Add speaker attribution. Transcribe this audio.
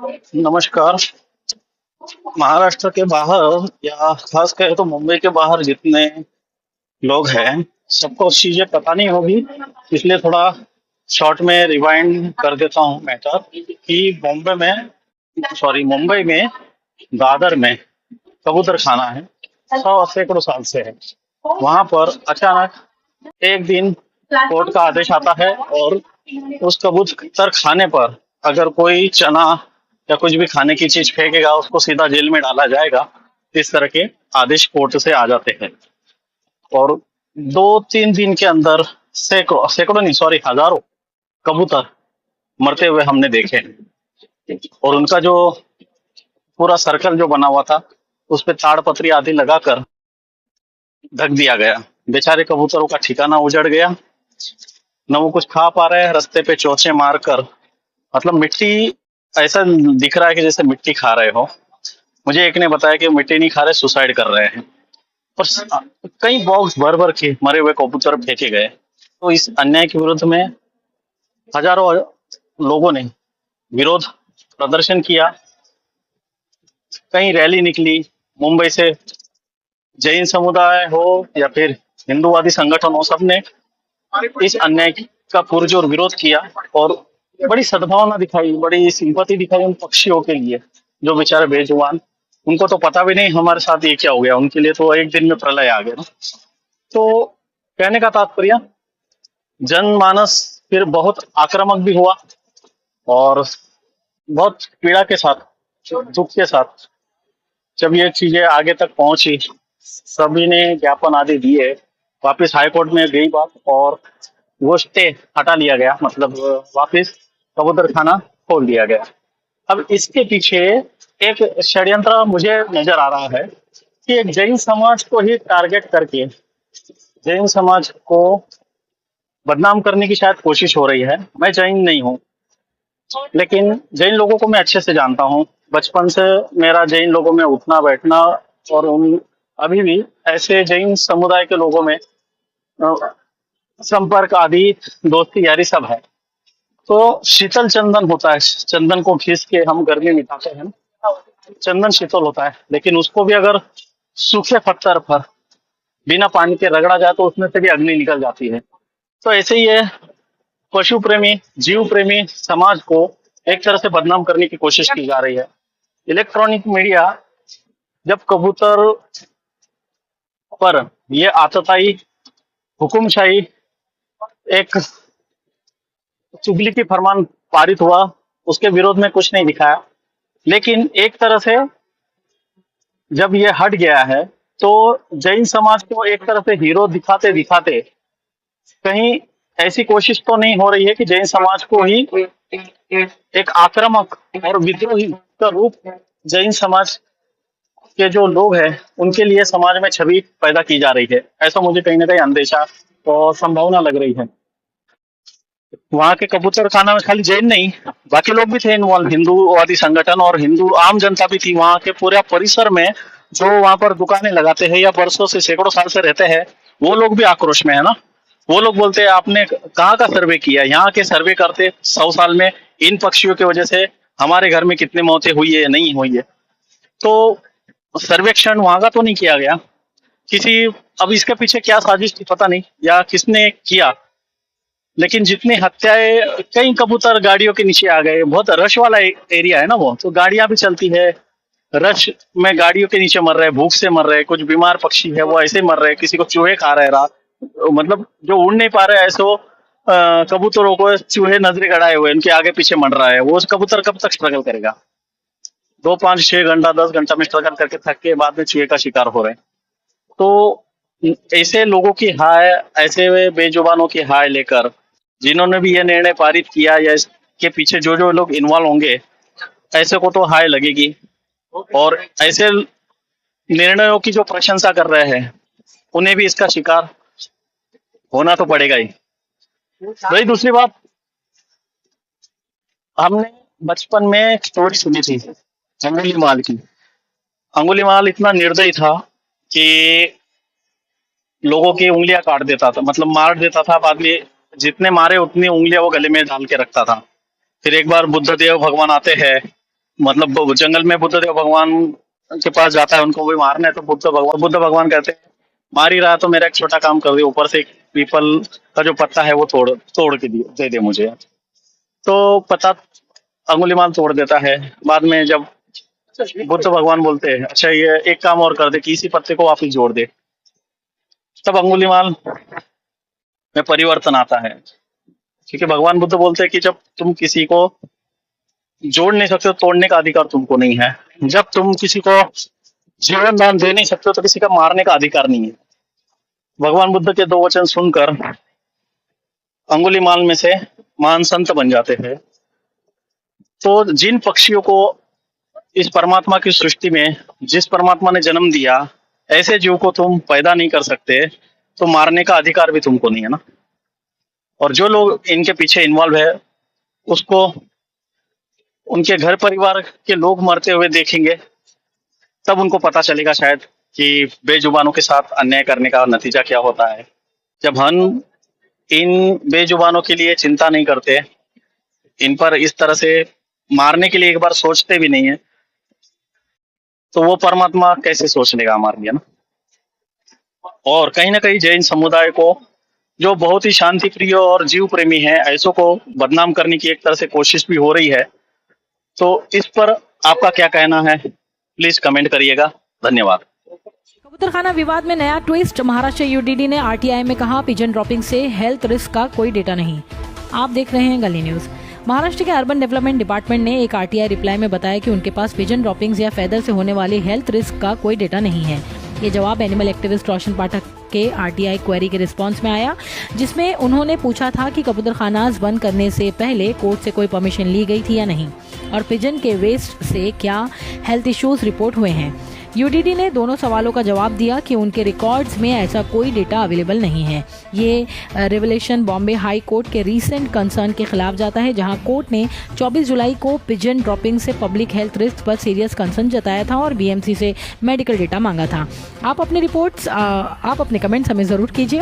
Speaker 1: नमस्कार। महाराष्ट्र के बाहर या खास कहे तो मुंबई के बाहर जितने लोग हैं, सबको चीजें पता नहीं होगी। इसलिए थोड़ा शॉर्ट में रिवाइंड कर देता हूँ मैटर कि बॉम्बे में सॉरी मुंबई में दादर में कबूतर खाना है। 100 सैकड़ों साल से है। वहां पर अचानक एक दिन कोर्ट का आदेश आता है और उस कबूतर खाने पर अगर कोई चना या कुछ भी खाने की चीज फेंकेगा उसको सीधा जेल में डाला जाएगा। इस तरह के आदेश कोर्ट से आ जाते हैं और 2-3 दिन के अंदर सैकड़ों सैकड़ों नहीं सॉरी हजारों कबूतर मरते हुए हमने देखे हैं। और उनका जो पूरा सर्कल जो बना हुआ था उस पे ताड़पत्री आदि लगाकर ढक दिया गया। बेचारे कबूतरों का ठिकाना उजड़ गया। न वो कुछ खा पा रहे हैं, रास्ते पे चोंचे मारकर, मतलब मिट्टी ऐसा दिख रहा है कि जैसे मिट्टी खा रहे हो। मुझे एक ने बताया कि वो मिट्टी नहीं खा रहे, सुसाइड कर रहे हैं। और कई बॉक्स भर भर के मरे हुए कबूतर फेंके गए। तो इस अन्याय के विरुद्ध में हजारों लोगों ने विरोध प्रदर्शन किया। कई रैली निकली मुंबई से। जैन समुदाय हो या फिर हिंदूवादी संगठन हो, सबने इस अन्याय का पुरजोर विरोध किया और बड़ी सद्भावना दिखाई, बड़ी सिंपैथी दिखाई उन पक्षियों के लिए जो बेचारे बेजुबान। उनको तो पता भी नहीं हमारे साथ ये क्या हो गया। उनके लिए तो एक दिन में प्रलय आ गया ना। तो कहने का तात्पर्य, जनमानस फिर बहुत आक्रामक भी हुआ और बहुत पीड़ा के साथ, दुख के साथ जब ये चीजें आगे तक पहुंची, सभी ने ज्ञापन आदि दिए। वापस हाई कोर्ट में गई बात और वो स्टे हटा लिया गया, मतलब वापस कबूतर खाना खोल दिया गया। अब इसके पीछे एक षड्यंत्र मुझे नजर आ रहा है कि एक जैन समाज को ही टारगेट करके जैन समाज को बदनाम करने की शायद कोशिश हो रही है। मैं जैन नहीं हूँ, लेकिन जैन लोगों को मैं अच्छे से जानता हूँ। बचपन से मेरा जैन लोगों में उठना बैठना और उन अभी भी ऐसे जैन समुदाय के लोगों में संपर्क आदि, दोस्ती यारी सब है। तो शीतल चंदन होता है, चंदन को घिस के हम गर्मी मिटाते हैं ना, चंदन शीतल होता है। लेकिन उसको भी अगर सूखे पत्थर पर बिना पानी के रगड़ा जाए तो उसमें से भी अग्नि निकल जाती है। तो ऐसे ही है, पशु प्रेमी जीव प्रेमी समाज को एक तरह से बदनाम करने की कोशिश की जा रही है। इलेक्ट्रॉनिक मीडिया जब कबूतर पर ये आतताई हुकुमशाही एक चुगली की फरमान पारित हुआ, उसके विरोध में कुछ नहीं दिखाया। लेकिन एक तरह से जब ये हट गया है तो जैन समाज को एक तरह से हीरो दिखाते दिखाते कहीं ऐसी कोशिश तो नहीं हो रही है कि जैन समाज को ही एक आक्रामक और विद्रोही का रूप जैन समाज के जो लोग हैं उनके लिए समाज में छवि पैदा की जा रही है। ऐसा मुझे कहीं ना कहीं अंदेशा और संभावना लग रही है। वहां के कबूतर खाना में खाली जैन नहीं, बाकी लोग भी थे इन्वॉल्व, हिंदूवादी संगठन और हिंदू आम जनता भी थी। वहां के पूरे परिसर में जो वहां पर दुकानें लगाते हैं या वर्षों से सैकड़ों साल से रहते हैं, वो लोग भी आक्रोश में है ना। वो लोग बोलते हैं आपने कहाँ का सर्वे किया, यहाँ के सर्वे करते 100 साल में इन पक्षियों की वजह से हमारे घर में कितनी मौतें हुई है या नहीं हुई है। तो सर्वेक्षण वहां का तो नहीं किया गया किसी। अब इसके पीछे क्या साजिश थी पता नहीं या किसने किया, लेकिन जितनी हत्याएं, कई कबूतर गाड़ियों के नीचे आ गए। बहुत रश वाला एरिया है ना वो, तो गाड़ियां भी चलती है, रश में गाड़ियों के नीचे मर रहे हैं, भूख से मर रहे हैं। कुछ बीमार पक्षी है वो ऐसे मर रहे हैं, किसी को चूहे खा रहे रात, मतलब जो उड़ नहीं पा रहे ऐसे वो कबूतरों को चूहे नजरे गड़ाए हुए उनके आगे पीछे मर रहा है। वो कबूतर कब तक स्ट्रगल करेगा? 2, 5, 6 घंटा 10 घंटा में स्ट्रगल करके थक के बाद में चूहे का शिकार हो रहे हैं। तो ऐसे लोगों की हाय, ऐसे बेजुबानों की हाय लेकर जिन्होंने भी ये निर्णय पारित किया या इसके पीछे जो जो लोग इन्वॉल्व होंगे, ऐसे को तो हाय लगेगी। और ऐसे निर्णयों की जो प्रशंसा कर रहे हैं उन्हें भी इसका शिकार होना तो पड़ेगा ही। वही दूसरी बात, हमने बचपन में एक स्टोरी सुनी थी अंगुलीमाल की। अंगुलीमाल इतना निर्दयी था कि लोगों की उंगलियां काट देता था, मतलब मार देता था। बाद में जितने मारे उतनी उंगलियां वो गले में डाल के रखता था। फिर एक बार बुद्धदेव भगवान आते हैं मतलब वो जंगल में बुद्ध देव भगवान के पास जाता है, उनको भी मारना है, तो बुद्ध भगवान कहते हैं मार ही रहा तो मेरा एक छोटा काम कर दे, ऊपर से एक पीपल का जो पत्ता है वो तोड़ तोड़ के दे दे मुझे। तो पत्ता अंगुलीमाल तोड़ देता है। बाद में जब बुद्ध भगवान बोलते हैं अच्छा ये एक काम और कर दे कि इसी पत्ते को वापिस जोड़ दे, तब अंगुलीमाल में परिवर्तन आता है। क्योंकि भगवान बुद्ध बोलते हैं कि जब तुम किसी को जोड़ नहीं सकते हो, तोड़ने का अधिकार तुमको नहीं है। जब तुम किसी को जीवन दान दे नहीं सकते हो, तो किसी का मारने का अधिकार नहीं है। भगवान बुद्ध के दो वचन सुनकर अंगुलीमाल में से महान संत बन जाते हैं। तो जिन पक्षियों को इस परमात्मा की सृष्टि में जिस परमात्मा ने जन्म दिया, ऐसे जीव को तुम पैदा नहीं कर सकते, तो मारने का अधिकार भी तुमको नहीं है ना। और जो लोग इनके पीछे इन्वॉल्व है, उसको उनके घर परिवार के लोग मरते हुए देखेंगे, तब उनको पता चलेगा शायद कि बेजुबानों के साथ अन्याय करने का नतीजा क्या होता है। जब हम इन बेजुबानों के लिए चिंता नहीं करते, इन पर इस तरह से मारने के लिए एक बार सोचते भी नहीं है, तो वो परमात्मा कैसे सोच लेगा हमारे लिए ना। और कहीं ना कहीं जैन समुदाय को, जो बहुत ही शांति प्रिय और जीव प्रेमी है, ऐसों को बदनाम करने की एक तरह से कोशिश भी हो रही है। तो इस पर आपका क्या कहना है, प्लीज कमेंट करिएगा। धन्यवाद।
Speaker 2: कबूतरखाना विवाद में नया ट्विस्ट। महाराष्ट्र यूडीडी ने आरटीआई में कहा पिजन ड्रॉपिंग से हेल्थ रिस्क का कोई डेटा नहीं। आप देख रहे हैं गली न्यूज। महाराष्ट्र के अर्बन डेवलपमेंट डिपार्टमेंट ने एक आरटीआई रिप्लाई में बताया कि उनके पास पिजन ड्रॉपिंग्स या फेदर से होने वाली हेल्थ रिस्क का कोई डेटा नहीं है। ये जवाब एनिमल एक्टिविस्ट रोशन पाठक के आरटीआई क्वेरी के रिस्पांस में आया, जिसमें उन्होंने पूछा था कि कबूतरखानास बंद करने से पहले कोर्ट से कोई परमिशन ली गई थी या नहीं, और पिजन के वेस्ट से क्या हेल्थ इश्यूज रिपोर्ट हुए हैं। यूडीडी ने दोनों सवालों का जवाब दिया कि उनके रिकॉर्ड्स में ऐसा कोई डेटा अवेलेबल नहीं है। ये रेवलेशन बॉम्बे हाई कोर्ट के रीसेंट कंसर्न के खिलाफ जाता है, जहां कोर्ट ने 24 जुलाई को पिजन ड्रॉपिंग से पब्लिक हेल्थ रिस्क पर सीरियस कंसर्न जताया था और बीएमसी से मेडिकल डेटा मांगा था। आप अपनी रिपोर्ट्स, आप अपने कमेंट्स हमें जरूर कीजिए।